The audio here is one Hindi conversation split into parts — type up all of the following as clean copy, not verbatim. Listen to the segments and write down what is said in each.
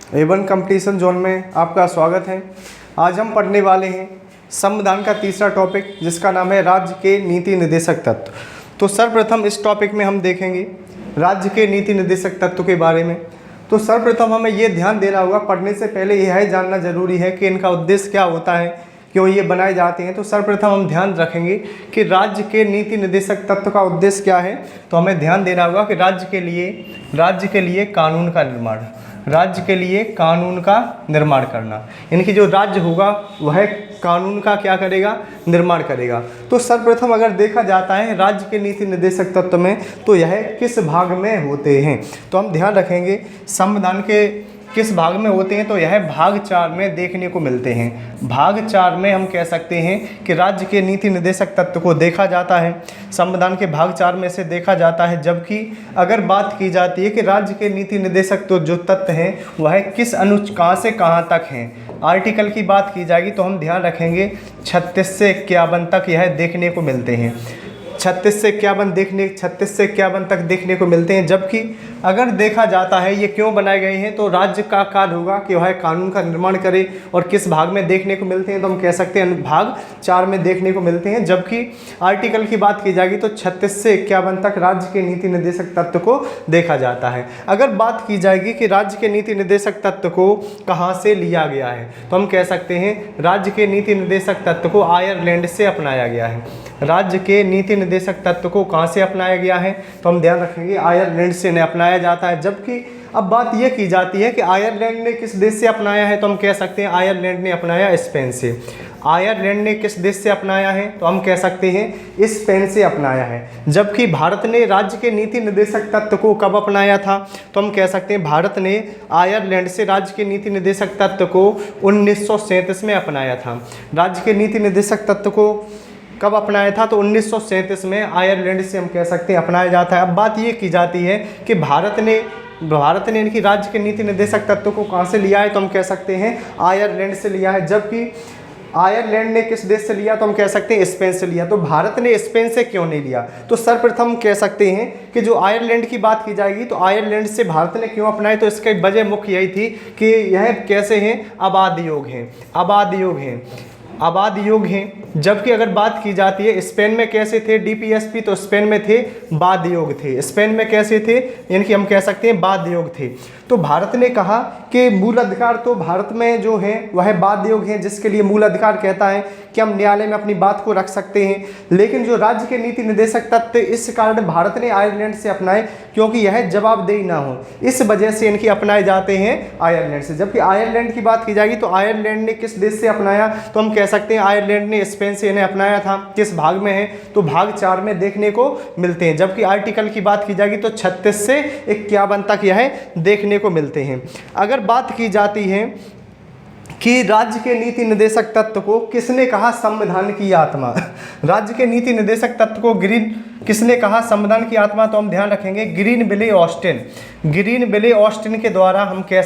एवन कंपटीशन जोन में आपका स्वागत है। आज हम पढ़ने वाले हैं संविधान का तीसरा टॉपिक, जिसका नाम है राज्य के नीति निर्देशक तत्व। तो सर्वप्रथम इस टॉपिक में हम देखेंगे राज्य के नीति निर्देशक तत्व के बारे में। तो सर्वप्रथम हमें ये ध्यान देना होगा, पढ़ने से पहले यह जानना जरूरी है कि इनका उद्देश्य क्या होता है, क्यों ये बनाए जाते हैं। तो सर्वप्रथम हम ध्यान रखेंगे कि राज्य के नीति निर्देशक तत्व का उद्देश्य क्या है। तो हमें ध्यान देना होगा कि राज्य के लिए कानून का निर्माण, राज्य के लिए कानून का निर्माण करना, इनकी जो राज्य होगा वह कानून का क्या करेगा, निर्माण करेगा। तो सर्वप्रथम अगर देखा जाता है राज्य के नीति निर्देशक तत्व में, तो यह किस भाग में होते हैं। तो हम ध्यान रखेंगे संविधान के किस भाग में होते हैं। तो यह भाग 4 में देखने को मिलते हैं। भाग 4 में हम कह सकते हैं कि राज्य के नीति निर्देशक तत्व को देखा जाता है, संविधान के भाग 4 में से देखा जाता है। जबकि अगर बात की जाती है कि राज्य के नीति निर्देशक तो जो तत्व हैं वह किस कहाँ से कहाँ तक हैं, आर्टिकल की बात की जाएगी तो हम ध्यान रखेंगे 36 से 51 तक यह देखने को मिलते हैं। 36 से 51 तक देखने को मिलते हैं। जबकि अगर देखा जाता है ये क्यों बनाए गए हैं, तो राज्य का कार्य होगा कि वह कानून का निर्माण करे। और किस भाग में देखने को मिलते हैं, तो हम कह सकते हैं भाग 4 में देखने को मिलते हैं। जबकि आर्टिकल की बात की जाएगी तो 36 से 51 तक राज्य के नीति निर्देशक तत्व को देखा जाता है। अगर बात की जाएगी कि राज्य के नीति निर्देशक तत्व को कहाँ से लिया गया है, तो हम कह सकते हैं राज्य के नीति निर्देशक तत्व को आयरलैंड से अपनाया गया है। राज्य के नीति निर्देशक तत्व को कहाँ से अपनाया गया है, तो हम ध्यान रखेंगे आयरलैंड से इन्हें अपनाया जाता है। जबकि अब बात यह की जाती है कि आयरलैंड ने किस देश से अपनाया है, तो हम कह सकते हैं आयरलैंड ने अपनाया स्पेन से। आयरलैंड ने किस देश से अपनाया है, तो हम कह सकते हैं स्पेन से अपनाया है। जबकि भारत ने राज्य के नीति निर्देशक तत्व को कब अपनाया था, तो हम कह सकते हैं भारत ने आयरलैंड से राज्य के नीति निर्देशक तत्व को 1937 में अपनाया था। राज्य के नीति निर्देशक तत्व को कब अपनाया था, तो 1937 में आयरलैंड से हम कह सकते हैं अपनाया जाता है। अब बात ये की जाती है कि भारत ने इनकी राज्य के नीति निर्देशक तत्व को कहाँ से लिया है, तो हम कह सकते हैं आयरलैंड से लिया है। जबकि आयरलैंड ने किस देश से लिया, तो हम कह सकते हैं स्पेन से लिया। तो भारत ने स्पेन से क्यों नहीं लिया, तो सर्वप्रथम कह सकते हैं कि जो आयरलैंड की बात की जाएगी तो आयरलैंड से भारत ने क्यों अपनाए, तो इसकी वजह मुख्य यही थी कि यह कैसे हैं, आबाद योग हैं। जबकि अगर बात की जाती है स्पेन में कैसे थे डीपीएसपी, तो स्पेन में थे बाद योग थे। स्पेन में कैसे थे, यानी कि हम कह सकते हैं बाद योग थे। तो भारत ने कहा कि मूल अधिकार तो भारत में जो है वह बाद योग है, जिसके लिए मूल अधिकार कहता है कि हम न्यायालय में अपनी बात को रख सकते हैं। लेकिन जो राज्य के नीति निर्देशक तत्व इस कारण भारत ने आयरलैंड से अपनाए, क्योंकि यह जवाबदेही ना हो, इस वजह से इनकी अपनाए जाते हैं आयरलैंड से। जबकि आयरलैंड की बात की जाएगी तो आयरलैंड ने किस देश से अपनाया, तो हम कह सकते हैं आयरलैंड ने स्पेन से इन्हें अपनाया था। किस भाग में है, तो भाग 4 में देखने को मिलते हैं। जबकि आर्टिकल की बात की जाएगी तो 36 से 51 तक यह देखने को मिलते हैं। अगर बात की जाती है कि राज्य के नीति निर्देशक तत्व को किसने कहा संविधान की आत्मा, राज्य के नीति निर्देशक तत्व को किसने कहा संविधान की आत्मा, तो हम ध्यान रखेंगे ग्रीनविले ऑस्टिन के द्वारा हम कह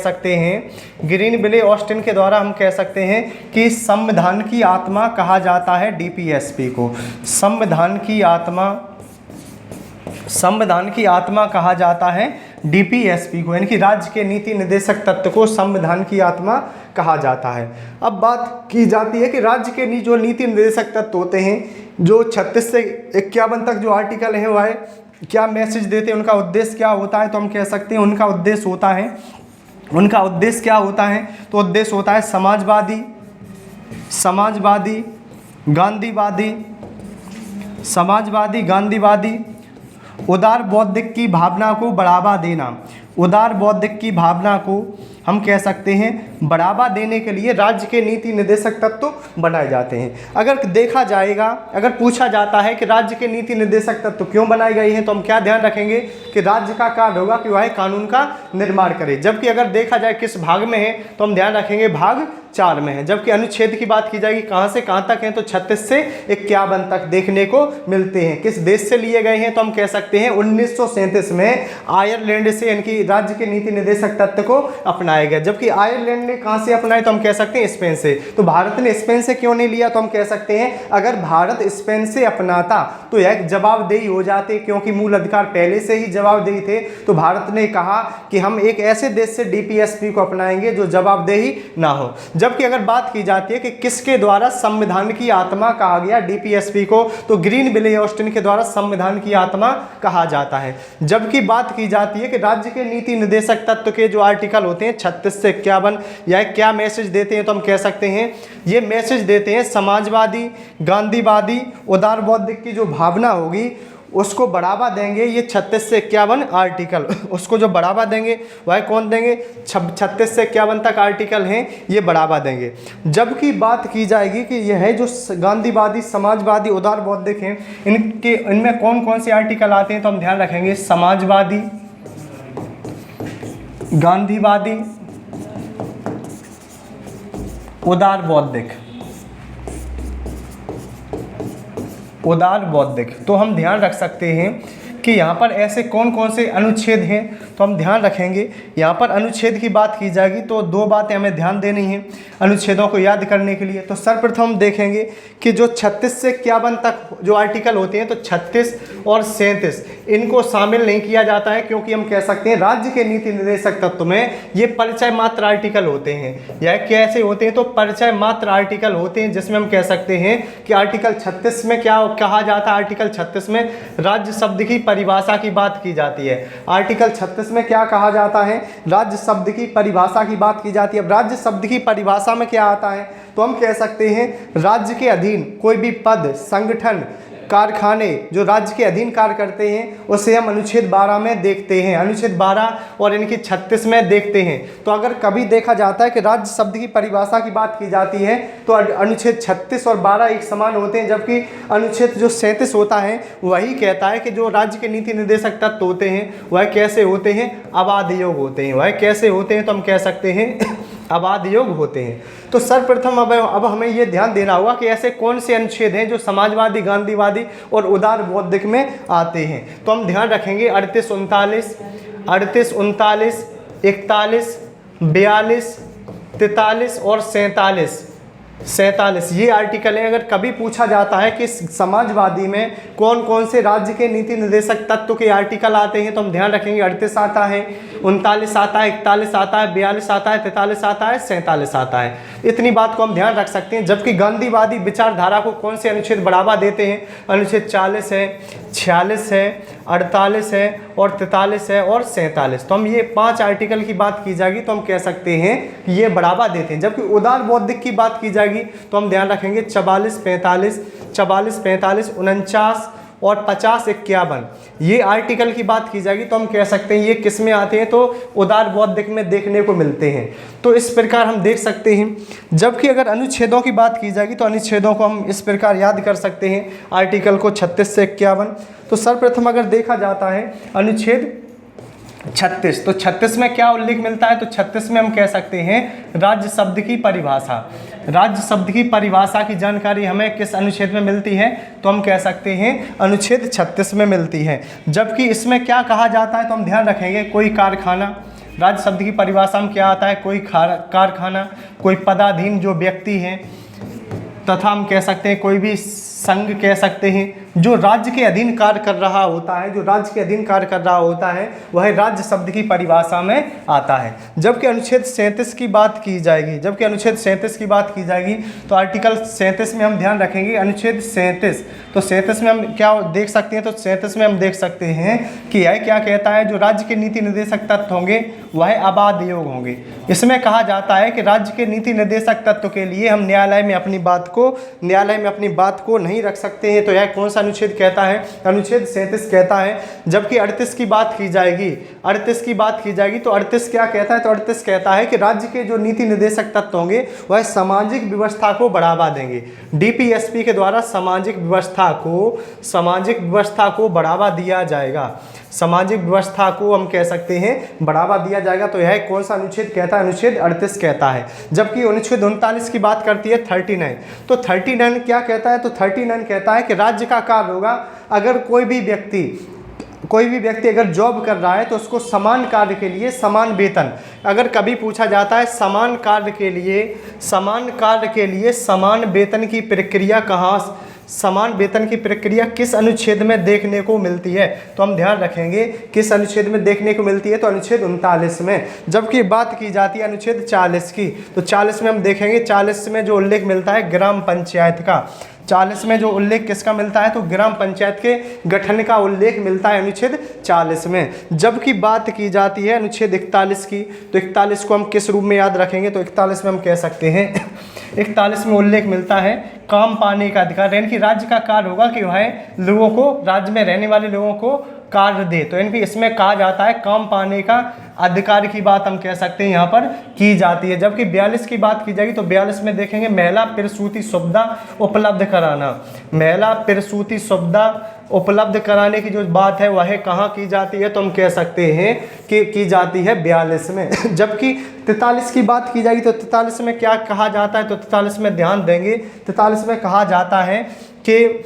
सकते हैं कि संविधान की आत्मा कहा जाता है डीपीएसपी को। संविधान की आत्मा कहा जाता है डीपीएसपी को, यानी कि राज्य के नीति निर्देशक तत्व को संविधान की आत्मा कहा जाता है। अब बात की जाती है कि राज्य के जो नीति निर्देशक तत्व होते हैं, जो 36 से 51 तक जो आर्टिकल हैं वह क्या मैसेज देते हैं, उनका उद्देश्य क्या होता है, तो हम कह सकते हैं उनका उद्देश्य क्या होता है, तो उद्देश्य होता है समाजवादी, गांधीवादी, उदार बौद्धिक की भावना को बढ़ावा देना। उदार बौद्धिक की भावना को हम कह सकते हैं बढ़ावा देने के लिए राज्य के नीति निर्देशक तत्व बनाए जाते हैं। अगर देखा जाएगा, अगर पूछा जाता है कि राज्य के नीति निर्देशक तत्व क्यों बनाए गए हैं, तो हम क्या ध्यान रखेंगे कि राज्य का कार्य होगा कि वह कानून का निर्माण करे। जबकि अगर देखा जाए किस भाग में है, तो हम ध्यान रखेंगे भाग 4 में है। जबकि अनुच्छेद की बात की जाएगी कहाँ से कहाँ तक है, तो 36 से 51 तक देखने को मिलते हैं। किस देश से लिए गए हैं, तो हम कह सकते हैं 1937 में आयरलैंड से इनकी राज्य के नीति निर्देशक तत्व को अपना अपनाया गया, जबकि आयरलैंड ने कहाँ से अपनाया तो हम कह सकते हैं स्पेन से। तो भारत ने स्पेन से क्यों नहीं लिया तो हम कह सकते हैं अगर भारत स्पेन से अपनाता तो यह जवाबदेही हो जाते, क्योंकि मूल अधिकार पहले से ही जवाबदेही थे। तो भारत ने कहा कि हम एक ऐसे देश से डीपीएसपी को अपनाएंगे जो जवाबदेही ना हो। जबकि अगर बात की जाती है कि किसके द्वारा संविधान की आत्मा कहा गया डीपीएसपी को, तो ग्रीनविले ऑस्टिन के द्वारा संविधान की आत्मा कहा जाता है। जबकि बात की जाती है कि राज्य के नीति निर्देशक तत्व के जो आर्टिकल होते हैं 36 से 51, यह क्या मैसेज देते हैं तो हम कह सकते हैं ये मैसेज देते हैं समाजवादी, गांधीवादी, उदार बौद्धिक की जो भावना होगी उसको बढ़ावा देंगे। ये 36 से 51 आर्टिकल उसको जो बढ़ावा देंगे वह कौन देंगे, 36 से 51 तक आर्टिकल हैं ये बढ़ावा देंगे। जबकि बात की जाएगी कि यह है जो गांधीवादी, समाजवादी, उदार बौद्धिक हैं इनमें कौन कौन से आर्टिकल आते हैं तो हम ध्यान रखेंगे समाजवादी, गांधीवादी, उदार बौद्धिक, उदार बौद्धिक। तो हम ध्यान रख सकते हैं कि यहाँ पर ऐसे कौन कौन से अनुच्छेद हैं तो हम ध्यान रखेंगे। यहाँ पर अनुच्छेद की बात की जाएगी तो दो बातें हमें ध्यान देनी है अनुच्छेदों को याद करने के लिए। तो सर्वप्रथम हम देखेंगे कि जो 36 से 51 तक जो आर्टिकल होते हैं तो 36 और 37 इनको शामिल नहीं किया जाता है, क्योंकि हम कह सकते हैं राज्य के नीति निर्देशक तत्व में ये परिचय मात्र आर्टिकल होते हैं। यह कैसे होते हैं तो परिचय मात्र आर्टिकल होते हैं, जिसमें हम कह सकते हैं कि आर्टिकल 36 में क्या कहा जाता है, आर्टिकल 36 में राज्य शब्द की परिभाषा की बात की जाती है। आर्टिकल 36 में क्या कहा जाता है, राज्य शब्द की परिभाषा की बात की जाती है। अब राज्य शब्द की परिभाषा में क्या आता है तो हम कह सकते हैं राज्य के अधीन कोई भी पद, संगठन, कारखाने जो राज्य के अधीन कार्य करते हैं उसे हम अनुच्छेद 12 में देखते हैं, अनुच्छेद 12 और इनकी 36 में देखते हैं। तो अगर कभी देखा जाता है कि राज्य शब्द की परिभाषा की बात की जाती है तो अनुच्छेद 36 और 12 एक समान होते हैं, जबकि अनुच्छेद जो 37 होता है वही कहता है कि जो राज्य के नीति निर्देशक तत्व होते हैं वह कैसे होते हैं, अबाध योग होते हैं। वह कैसे होते हैं तो हम कह सकते हैं अबाध योग होते हैं। तो सर्वप्रथम अब हमें ये ध्यान देना होगा कि ऐसे कौन से अनुच्छेद हैं जो समाजवादी, गांधीवादी और उदार बौद्धिक में आते हैं। तो हम ध्यान रखेंगे 38, 39, 41, 42, 43 और 47 ये आर्टिकल हैं। अगर कभी पूछा जाता है कि समाजवादी में कौन कौन से राज्य के नीति निर्देशक तत्व के आर्टिकल आते हैं तो हम ध्यान रखेंगे 38 आता है, 39 आता है, 41 आता है, 42 आता है, 43 आता है, 47 आता है। इतनी बात को हम ध्यान रख सकते हैं। जबकि गांधीवादी विचारधारा को कौन से अनुच्छेद बढ़ावा देते हैं, अनुच्छेद 40 है, 46 है, 48 है और 43 है और 47। तो हम ये 5 आर्टिकल की बात की जाएगी तो हम कह सकते हैं कि ये बढ़ावा देते हैं। जबकि उदार बौद्धिक की बात की जाएगी तो हम ध्यान रखेंगे 44, 45, 49 और 50, 51 ये आर्टिकल की बात की जाएगी तो हम कह सकते हैं ये किस में आते हैं तो उदार बौद्धिक में देखने को मिलते हैं। तो इस प्रकार हम देख सकते हैं। जबकि अगर अनुच्छेदों की बात की जाएगी तो अनुच्छेदों को हम इस प्रकार याद कर सकते हैं आर्टिकल को 36 से 51। तो सर्वप्रथम अगर देखा जाता है अनुच्छेद 36, तो 36 में क्या उल्लेख मिलता है तो 36 में हम कह सकते हैं राज्य शब्द की परिभाषा। राज्य शब्द की परिभाषा की जानकारी हमें किस अनुच्छेद में मिलती है तो हम कह सकते हैं अनुच्छेद 36 में मिलती है। जबकि इसमें क्या कहा जाता है तो हम ध्यान रखेंगे कोई कारखाना, राज्य शब्द की परिभाषा में क्या आता है कोई कारखाना, कोई पदाधीन जो व्यक्ति हैं, तथा हम कह सकते हैं कोई भी संघ कह सकते हैं जो राज्य के अधीन कार्य कर रहा होता है, जो राज्य के अधीन कार्य कर रहा होता है वह राज्य शब्द की परिभाषा में आता है। जबकि अनुच्छेद 37 की बात की जाएगी, जबकि अनुच्छेद 37 की बात की जाएगी तो आर्टिकल 37 में हम ध्यान रखेंगे अनुच्छेद 37। तो 37 में हम क्या देख सकते हैं तो 37 में हम देख सकते हैं कि यह क्या कहता है जो राज्य के नीति निर्देशक तत्व होंगे वह अबाध योग होंगे। इसमें कहा जाता है कि राज्य के नीति निर्देशक तत्व के लिए हम न्यायालय में अपनी बात को नहीं रख सकते हैं। तो यह कौन सा अनुच्छेद कहता है, अनुच्छेद 37 कहता है। जबकि 38 की बात की जाएगी, 38 की बात की जाएगी तो 38 क्या कहता है तो 38 कहता है कि राज्य के जो नीति निर्देशक तत्व होंगे वह सामाजिक व्यवस्था को बढ़ावा देंगे। डीपीएसपी के द्वारा सामाजिक व्यवस्था को बढ़ावा दिया जाएगा, सामाजिक व्यवस्था को हम कह सकते हैं बढ़ावा दिया जाएगा। तो यह कौन सा अनुच्छेद कहता है, अनुच्छेद 38 कहता है। जबकि अनुच्छेद 39 की बात करती है 39, तो 39 क्या कहता है तो 39 कहता है कि राज्य का कार्य होगा अगर कोई भी व्यक्ति कोई भी व्यक्ति अगर जॉब कर रहा है तो उसको समान कार्य के लिए समान वेतन, अगर कभी पूछा जाता है समान कार्य के लिए समान वेतन की प्रक्रिया कहाँ, समान वेतन की प्रक्रिया किस अनुच्छेद में देखने को मिलती है, तो हम ध्यान रखेंगे किस अनुच्छेद में देखने को मिलती है, तो अनुच्छेद 39 में। जबकि बात की जाती है अनुच्छेद 40 की, तो 40 में हम देखेंगे 40 में जो उल्लेख मिलता है ग्राम पंचायत का, 40 में जो उल्लेख किसका मिलता है, तो ग्राम पंचायत के गठन का उल्लेख मिलता है अनुच्छेद 40 में। जबकि बात की जाती है अनुच्छेद 41 की, तो 41 को हम किस रूप में याद रखेंगे, तो 41 में हम कह सकते हैं 41 में उल्लेख मिलता है काम पाने का अधिकार, यानी कि राज्य का कार्य होगा कि वह लोगों को, राज्य में रहने वाले लोगों को कार्य दे, तो यानी कि इसमें कहा जाता है काम पाने का अधिकार की बात हम कह सकते हैं यहाँ पर की जाती है। जबकि 42 की बात की जाएगी तो 42 में देखेंगे महिला प्रसूति सुविधा उपलब्ध कराना, महिला प्रसूति सुविधा उपलब्ध कराने की जो बात है वह कहाँ की जाती है, तो हम कह सकते हैं कि की जाती है 42 में। जबकि 43 की बात की जाएगी तो 43 में क्या कहा जाता है, तो 43 में ध्यान देंगे 43 में कहा जाता है कि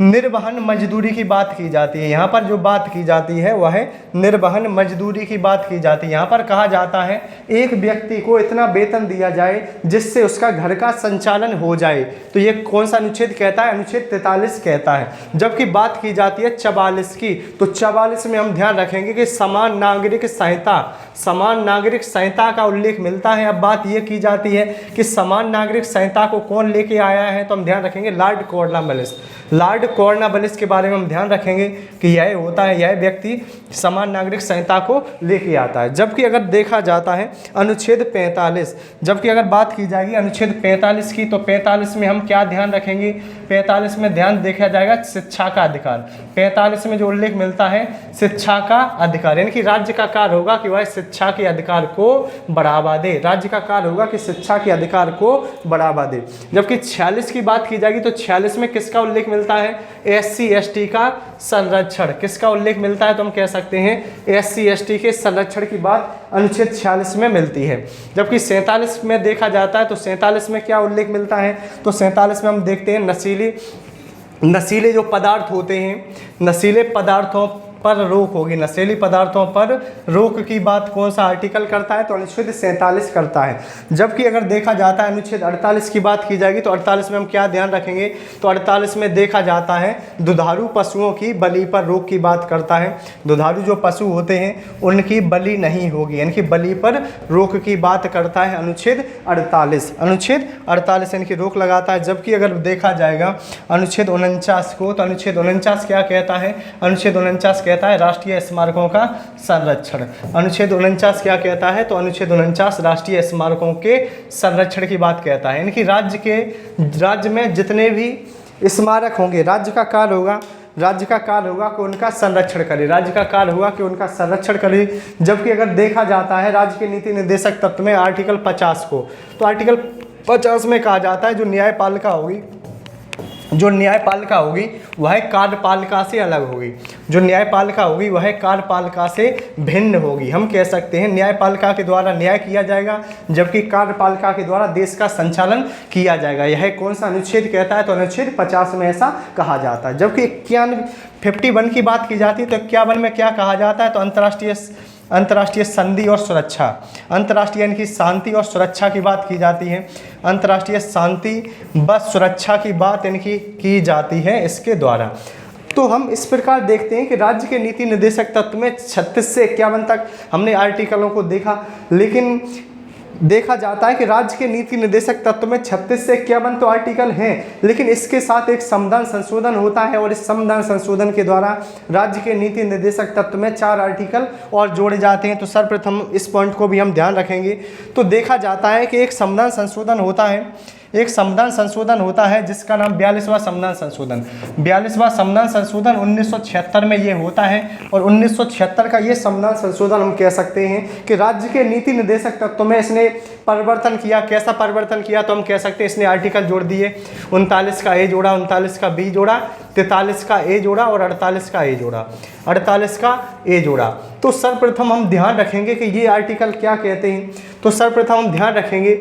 निर्वहन मजदूरी की बात की जाती है। यहाँ पर जो बात की जाती है वह है निर्वहन मजदूरी की बात की जाती है। यहाँ पर कहा जाता है एक व्यक्ति को इतना वेतन दिया जाए जिससे उसका घर का संचालन हो जाए, तो ये कौन सा अनुच्छेद कहता है, अनुच्छेद 43 कहता है। जबकि बात की जाती है 44 की, तो 44 में हम ध्यान रखेंगे कि समान नागरिक संहिता का उल्लेख मिलता है। अब बात ये की जाती है कि समान नागरिक संहिता को कौन लेके आया है, तो हम ध्यान रखेंगे लॉर्ड कॉर्नवालिस। लॉर्ड कॉर्नवालिस के बारे में हम ध्यान रखेंगे कि यह होता है, यह व्यक्ति समान नागरिक संहिता को लेके आता है। जबकि अगर देखा जाता है अनुच्छेद 45, जबकि अगर बात की जाएगी अनुच्छेद 45 की, तो 45 में हम क्या ध्यान रखेंगे, 45 में ध्यान देखा जाएगा शिक्षा का अधिकार। 45 में जो उल्लेख मिलता है शिक्षा का अधिकार, यानी कि राज्य का कार्य होगा कि वह शिक्षा के अधिकार को बढ़ावा दे, राज्य का कार्य होगा कि शिक्षा के अधिकार को बढ़ावा दे। जबकि 46 की बात की जाएगी तो 46 में किसका उल्लेख मिलता है, SC ST का संरक्षण, किसका उल्लेख मिलता है, तो हम कह सकते हैं SC ST के संरक्षण की बात अनुच्छेद 46 में मिलती है। जबकि 47 में देखा जाता है तो 47 में क्या उल्लेख मिलता है, तो 47 में हम देखते हैं नशीले जो पदार्थ होते हैं, नशीले पदार्थों पर रोक होगी, नशीली पदार्थों पर रोक की बात कौन सा आर्टिकल करता है, तो अनुच्छेद 47 करता है। जबकि अगर देखा जाता है अनुच्छेद 48 की बात की जाएगी तो 48 में हम क्या ध्यान रखेंगे, तो 48 में देखा जाता है दुधारू पशुओं की बलि पर रोक की बात करता है। दुधारू जो पशु होते हैं उनकी बलि नहीं होगी, यानी कि बलि पर रोक की बात करता है अनुच्छेद 48। अनुच्छेद 48 यानी कि रोक लगाता है। जबकि अगर देखा जाएगा अनुच्छेद 49 को, तो अनुच्छेद 49 क्या कहता है, अनुच्छेद 49 कहता है राष्ट्रीय स्मारकों का संरक्षण। अनुच्छेद 49 क्या कहता है, तो अनुच्छेद 49 राष्ट्रीय स्मारकों के संरक्षण की बात कहता है, यानी कि राज्य में जितने भी स्मारक होंगे राज्य का कार्य होगा कि उनका संरक्षण करे, राज्य का कार्य होगा कि उनका संरक्षण करे। जबकि अगर देखा जाता है राज्य के नीति निर्देशक तत्व में आर्टिकल 50 को, तो आर्टिकल 50 में कहा जाता है जो न्यायपालिका होगी वह कार्यपालिका से अलग होगी, जो न्यायपालिका होगी वह कार्यपालिका से भिन्न होगी। हम कह सकते हैं न्यायपालिका के द्वारा न्याय किया जाएगा, जबकि कार्यपालिका के द्वारा देश का संचालन किया जाएगा। यह कौन सा अनुच्छेद कहता है, तो अनुच्छेद 50 में ऐसा कहा जाता है। जबकि 51 की बात की जाती है तो 51 में क्या कहा जाता है, तो अंतर्राष्ट्रीय संधि और सुरक्षा, अंतर्राष्ट्रीय यानी कि शांति और सुरक्षा की बात की जाती है। अंतर्राष्ट्रीय शांति व सुरक्षा की बात यानी कि की जाती है इसके द्वारा। तो हम इस प्रकार देखते हैं कि राज्य के नीति निर्देशक तत्व में 36 से 51 तक हमने आर्टिकलों को देखा, लेकिन देखा जाता है कि राज्य के नीति निर्देशक तत्व में 36 से 51 तो आर्टिकल हैं, लेकिन इसके साथ एक संविधान संशोधन होता है और इस संविधान संशोधन के द्वारा राज्य के नीति निर्देशक तत्व में 4 आर्टिकल और जोड़े जाते हैं। तो सर्वप्रथम इस पॉइंट को भी हम ध्यान रखेंगे। तो देखा जाता है कि एक संविधान संशोधन होता है जिसका नाम 42वां संविधान संशोधन। 42वां संविधान संशोधन 1976 में ये होता है और 1976 का ये संविधान संशोधन हम कह सकते हैं कि राज्य के नीति निर्देशक तत्व में इसने परिवर्तन किया। कैसा परिवर्तन किया, तो हम कह सकते हैं इसने आर्टिकल जोड़ दिए, 39 का ए जोड़ा, 39 का बी जोड़ा, 43 का ए जोड़ा और 48 का ए जोड़ा। तो सर्वप्रथम हम ध्यान रखेंगे कि ये आर्टिकल क्या कहते हैं। तो सर्वप्रथम हम ध्यान रखेंगे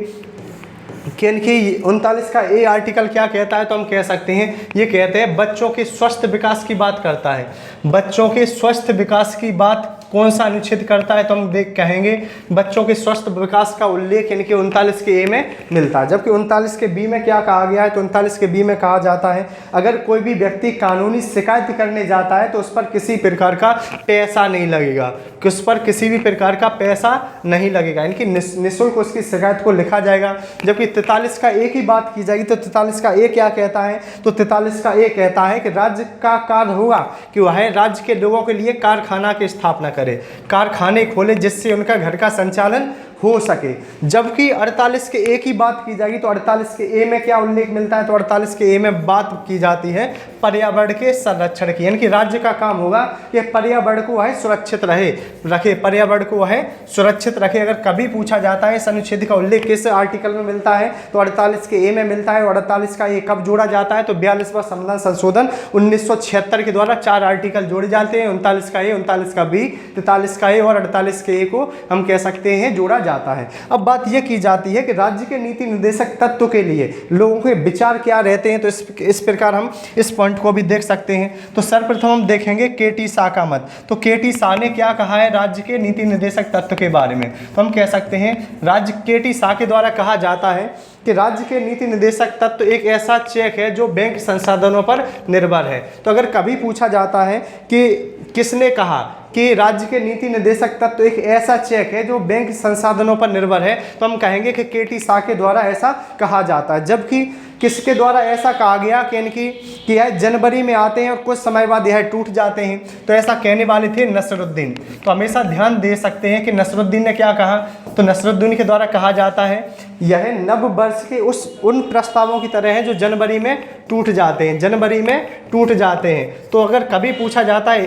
कि इनकी 39 का ए आर्टिकल क्या कहता है, तो हम कह सकते हैं ये कहते हैं बच्चों के स्वस्थ विकास की बात करता है। बच्चों के स्वस्थ विकास की बात कौन सा अनुच्छेद करता है, तो हम कहेंगे बच्चों के स्वस्थ विकास का उल्लेख इनके 39 के ए में मिलता है। जबकि 39 के बी में क्या कहा गया है, तो 39 के बी में कहा जाता है अगर कोई भी व्यक्ति कानूनी शिकायत करने जाता है तो उस पर किसी प्रकार का पैसा नहीं लगेगा, कि उस पर किसी भी प्रकार का पैसा नहीं लगेगा, इनकी निःशुल्क उसकी शिकायत को लिखा जाएगा। जबकि 43 का ए की बात की जाएगी तो 43 का ए क्या कहता है, तो 43 का ए कहता है कि राज्य का कार्य होगा कि वह राज्य के लोगों के लिए कारखाना की स्थापना करे, कारखाने खोले जिससे उनका घर का संचालन हो सके। जबकि 48 के ए की बात की जाएगी तो 48 के ए में क्या उल्लेख मिलता है, तो 48 के ए में बात की जाती है पर्यावरण के संरक्षण की, यानी कि राज्य का काम होगा कि पर्यावरण को वह सुरक्षित रखे, पर्यावरण को वह सुरक्षित रखे। अगर कभी पूछा जाता है इस अनुच्छेद का उल्लेख किस आर्टिकल में मिलता है, तो 48 के ए में मिलता है। 48 का ए कब जोड़ा जाता है, तो 42वां संविधान संशोधन 1976 के द्वारा 4 आर्टिकल जोड़े जाते हैं, 39 का ए, 39 का बी, 43 का ए और 48 के ए को हम कह सकते हैं जोड़ा जाता है। अब बात यह की जाती है कि राज्य के नीति निर्देशक तत्व के लिए लोगों के विचार क्या रहते हैं, तो इस प्रकार हम इस पॉइंट को भी देख सकते हैं। तो सर्वप्रथम हम देखेंगे केटी शाह का मत। तो केटी शाह ने क्या कहा है राज्य के नीति निर्देशक तत्व के बारे में, तो हम कह सकते हैं राज्य केटी शाह के द्वारा कहा जाता है कि राज्य के नीति निर्देशक तत्व एक ऐसा चेक है जो बैंक संसाधनों पर निर्भर है। तो अगर कभी पूछा जाता है कि किसने कहा कि राज्य के नीति निर्देशक तत्व एक ऐसा चेक है जो बैंक संसाधनों पर निर्भर है, तो हम कहेंगे कि केटी शाह के द्वारा ऐसा कहा जाता है। जबकि किसके द्वारा ऐसा कहा गया कि इनकी कि यह जनवरी में आते हैं और कुछ समय बाद यह टूट जाते हैं, तो ऐसा कहने वाले थे नसरुद्दीन। तो हमेशा ध्यान दे सकते हैं कि नसरुद्दीन ने क्या कहा, तो नसरुद्दीन के द्वारा कहा जाता है यह नव वर्ष के उन प्रस्तावों की तरह है जो जनवरी में टूट जाते हैं, जनवरी में टूट जाते हैं। तो अगर कभी पूछा जाता है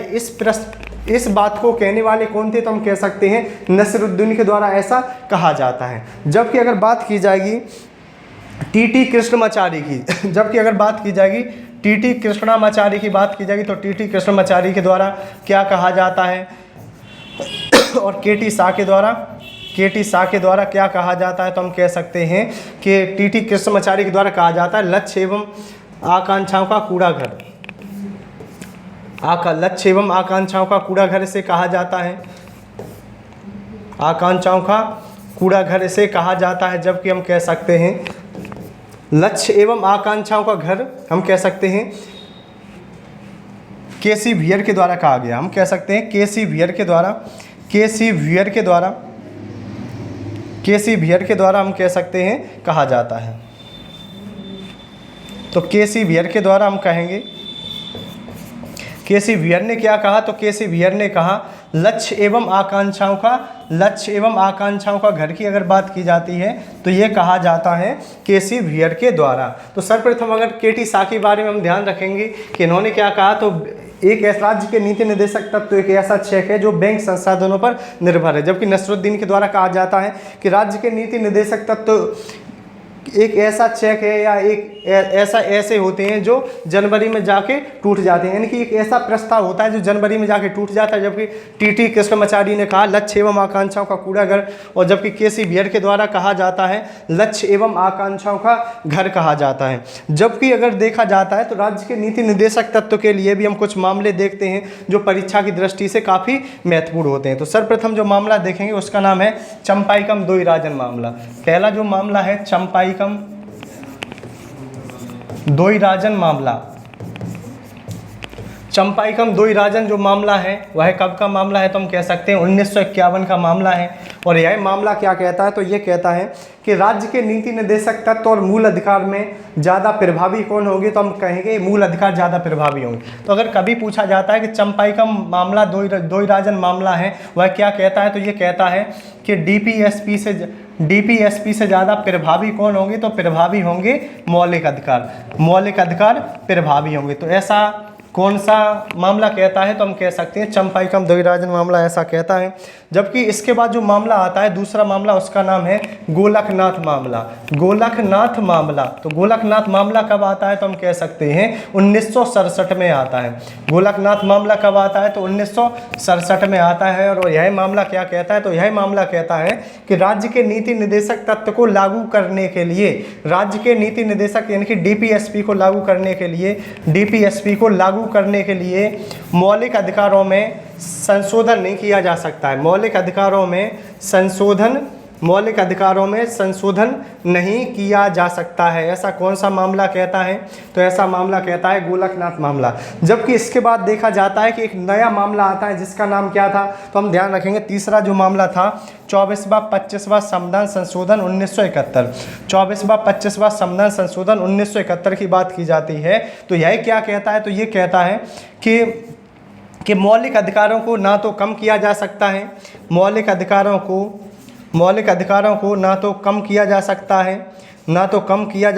इस बात को कहने वाले कौन थे, तो हम कह सकते हैं नसरुद्दीन के द्वारा ऐसा कहा जाता है। जबकि अगर बात की जाएगी टीटी कृष्णमाचारी की, जबकि अगर बात की जाएगी टीटी कृष्णमाचारी की बात की जाएगी तो टीटी कृष्णमाचारी के द्वारा क्या कहा जाता है और केटी शाह के द्वारा क्या कहा जाता है, तो हम कह सकते हैं कि टीटी कृष्णमाचारी के द्वारा कहा जाता है लक्ष्य एवं आकांक्षाओं का कूड़ा घर, लक्ष्य एवं आकांक्षाओं का कूड़ा घर से कहा जाता है, आकांक्षाओं का कूड़ा घर से कहा जाता है। जबकि हम कह सकते हैं लक्ष्य एवं आकांक्षाओं का घर हम कह सकते हैं केसी वियर के द्वारा कहा गया, हम कह सकते हैं केसी वियर के द्वारा हम कह सकते हैं कहा जाता है। तो केसी वियर के द्वारा हम कहेंगे, केसी वियर ने क्या कहा, तो केसी वियर ने कहा लक्ष्य एवं आकांक्षाओं का घर की अगर बात की जाती है तो ये कहा जाता है केसी वियर के द्वारा। तो सर्वप्रथम अगर केटी शाह के बारे में हम ध्यान रखेंगे कि इन्होंने क्या कहा, तो एक ऐसा राज्य के नीति निर्देशक तत्व एक ऐसा चेक है जो बैंक संसाधनों पर निर्भर है। जबकि नसरुद्दीन के द्वारा कहा जाता है कि राज्य के नीति निर्देशक तत्व एक ऐसा चेक है या एक ऐसे होते हैं जो जनवरी में जाके टूट जाते हैं, यानी कि एक ऐसा प्रस्ताव होता है जो जनवरी में जाके टूट जाता है। जबकि टीटी कृष्णमाचारी ने कहा लक्ष्य एवं आकांक्षाओं का कूड़ा घर, और जबकि केसी वियर के द्वारा कहा जाता है लक्ष्य एवं आकांक्षाओं का घर कहा जाता है। जबकि अगर देखा जाता है तो राज्य के नीति निर्देशक तत्व के लिए भी हम कुछ मामले देखते हैं जो परीक्षा की दृष्टि से काफ़ी महत्वपूर्ण होते हैं। तो सर्वप्रथम जो मामला देखेंगे उसका नाम है चंपाइकम दोईराजन मामला। पहला जो मामला है चंपाइकम दोईराजन मामला। चंपाइकम दोईराजन जो मामला है वह कब का मामला है, तो हम कह सकते हैं 1951 का मामला है। और यह मामला क्या कहता है, तो ये कहता है कि राज्य के नीति निर्देशक तत्व और मूल अधिकार में ज़्यादा प्रभावी कौन होंगे, तो हम कहेंगे मूल अधिकार ज़्यादा प्रभावी होंगे। तो अगर कभी पूछा जाता है कि चंपाइकम मामला दोईराजन मामला है वह क्या कहता है, तो ये कहता है कि डीपीएसपी से ज़्यादा प्रभावी कौन होंगे, तो प्रभावी होंगे मौलिक अधिकार प्रभावी होंगे। तो ऐसा कौन सा मामला कहता है, तो हम कह सकते हैं चंपाइकम द्वैराजन मामला ऐसा कहता है। जबकि इसके बाद जो मामला आता है दूसरा मामला, उसका नाम है गोलकनाथ मामला। गोलकनाथ मामला, तो गोलकनाथ मामला कब आता है, तो हम कह सकते हैं 1967 में आता है। गोलकनाथ मामला कब आता है, तो 1967 में आता है। और यह मामला क्या कहता है, तो यह मामला कहता है कि राज्य के नीति निर्देशक तत्व को लागू करने के लिए, राज्य के नीति निर्देशक यानी कि डीपीएसपी को लागू करने के लिए, डीपीएसपी को लागू करने के लिए मौलिक अधिकारों में संशोधन नहीं किया जा सकता है। मौलिक अधिकारों में संशोधन नहीं किया जा सकता है। ऐसा कौन सा मामला कहता है, तो ऐसा मामला कहता है गोलकनाथ मामला। जबकि इसके बाद देखा जाता है कि एक नया मामला आता है जिसका नाम क्या था, तो हम ध्यान रखेंगे तीसरा जो मामला था 24वां 25वां संविधान संशोधन 1971। 24वां 25वां संविधान संशोधन 1971 की बात की जाती है। तो यह क्या कहता है, तो ये कहता है कि मौलिक अधिकारों को ना तो कम किया जा सकता है, मौलिक अधिकारों को ना तो कम किया जा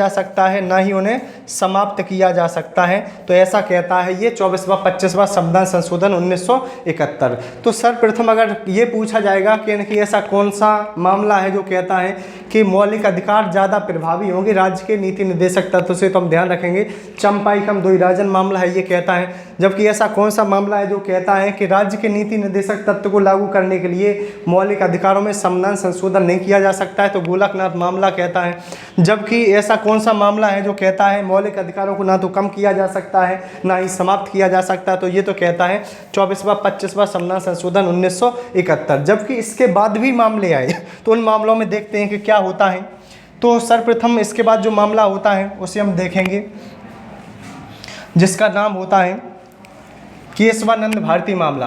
सकता है, ना ही उन्हें समाप्त किया जा सकता है। तो ऐसा कहता है ये 24वां 25वां संविधान संशोधन 1971। तो सर्वप्रथम अगर ये पूछा जाएगा कि ऐसा कौन सा मामला है जो कहता है कि मौलिक अधिकार ज़्यादा प्रभावी होंगे राज्य के नीति निर्देशक तत्व से, तो हम ध्यान रखेंगे चंपाइकम द्वैराजन मामला है ये कहता है। जबकि ऐसा कौन सा मामला है जो कहता है कि राज्य के नीति निर्देशक तत्व को लागू करने के लिए मौलिक अधिकारों में संविधान संशोधन नहीं किया जा सकता है, तो गोलकनाथ मामला कहता है। जबकि ऐसा कौन सा मामला है जो कहता है मौलिक अधिकारों को ना तो कम किया जा सकता है ना ही समाप्त किया जा सकता है, तो ये तो कहता है 24वां 25वां संविधान संशोधन 1971। जबकि इसके बाद भी मामले आए तो उन मामलों में देखते हैं कि क्या होता है। तो सर्वप्रथम इसके बाद जो मामला होता है उसे हम देखेंगे जिसका नाम होता है केशवानंद भारती मामला।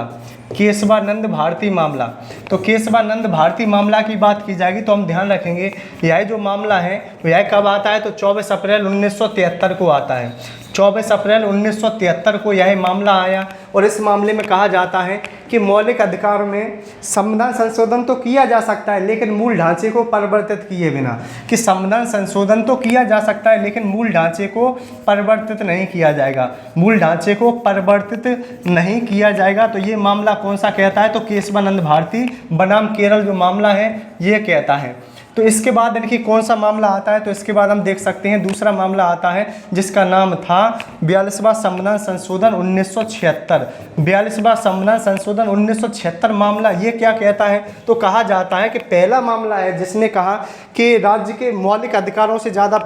केशवानंद भारती मामला, तो केशवानंद भारती मामला की बात की जाएगी तो हम ध्यान रखेंगे यह जो मामला है यह कब आता है, तो 24 अप्रैल 1973 को आता है। 24 अप्रैल 1973 को यह मामला आया और इस मामले में कहा जाता है कि मौलिक अधिकार में संविधान संशोधन तो किया जा सकता है लेकिन मूल ढांचे को परिवर्तित किए बिना, कि संविधान संशोधन तो किया जा सकता है लेकिन मूल ढांचे को परिवर्तित नहीं किया जाएगा, मूल ढांचे को परिवर्तित नहीं किया जाएगा। तो ये मामला कौन सा कहता है, तो केशवानंद भारती बनाम केरल जो मामला है ये कहता है। तो इसके बाद इनकी कौन सा मामला आता है, तो इसके बाद हम देख सकते हैं दूसरा मामला आता है जिसका नाम था 42वां संविधान संशोधन 1976। 42वां संविधान संशोधन 1976 मामला ये क्या कहता है, तो कहा जाता है कि पहला मामला है जिसने कहा कि राज्य के मौलिक अधिकारों से ज़्यादा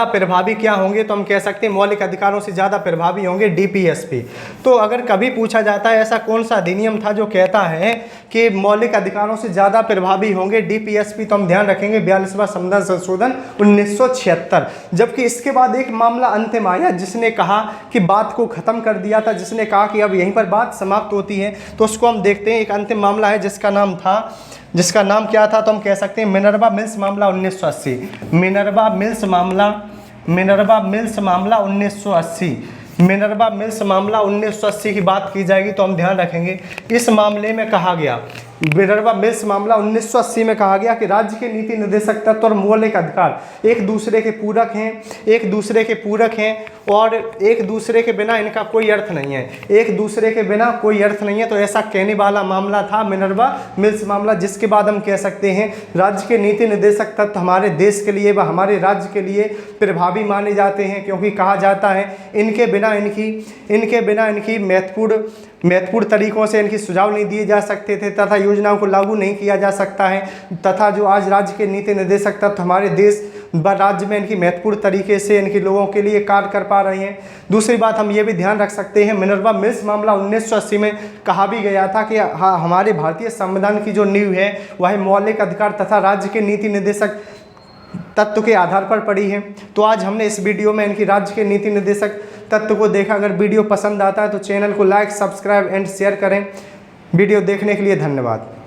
प्रभावी क्या होंगे, तो हम कह सकते हैं मौलिक अधिकारों से ज़्यादा प्रभावी होंगे डीपीएसपी। तो अगर कभी पूछा जाता है ऐसा कौन सा अधिनियम था जो कहता है कि मौलिक अधिकारों से ज़्यादा प्रभावी होंगे डीपीएसपी, तो हम ध्यान रखेंगे 42वां संविधान संशोधन 1976। जबकि इसके बाद एक मामला अंतिम आया जिसने कहा कि बात को ख़त्म कर दिया था, जिसने कहा कि अब यहीं पर बात समाप्त होती है। तो उसको हम देखते हैं, एक अंतिम मामला है जिसका नाम क्या था, तो हम कह सकते हैं मिनर्वा मिल्स मामला 1980। मिनर्वा मिल्स मामला 1980। मिनर्वा मिल्स मामला 1980 की बात की जाएगी तो हम ध्यान रखेंगे इस मामले में कहा गया, मिनर्वा मिल्स मामला 1980 में कहा गया कि राज्य के नीति निर्देशक तत्व और मौलिक अधिकार एक दूसरे के पूरक हैं और एक दूसरे के बिना इनका कोई अर्थ नहीं है, तो ऐसा कहने वाला मामला था मिनर्वा मिल्स मामला। जिसके बाद हम कह सकते हैं राज्य के नीति निर्देशक तत्व हमारे देश के लिए व हमारे राज्य के लिए प्रभावी माने जाते हैं, क्योंकि कहा जाता है इनके बिना इनकी महत्वपूर्ण तरीकों से इनकी सुझाव नहीं दिए जा सकते थे तथा योजनाओं को लागू नहीं किया जा सकता है, तथा जो आज राज्य के नीति निर्देशक तत्व हमारे देश व राज्य में इनकी महत्वपूर्ण तरीके से इनके लोगों के लिए कार्य कर पा रहे हैं। दूसरी बात हम ये भी ध्यान रख सकते हैं मिनर्वा मिल्स मामला 1980 में कहा भी गया था कि हाँ, हमारे भारतीय संविधान की जो नींव है वह मौलिक अधिकार तथा राज्य के नीति निर्देशक तत्व के आधार पर पड़ी है। तो आज हमने इस वीडियो में इनकी राज्य के नीति निर्देशक तत्व को देखा। अगर वीडियो पसंद आता है तो चैनल को लाइक, सब्सक्राइब एंड शेयर करें। वीडियो देखने के लिए धन्यवाद।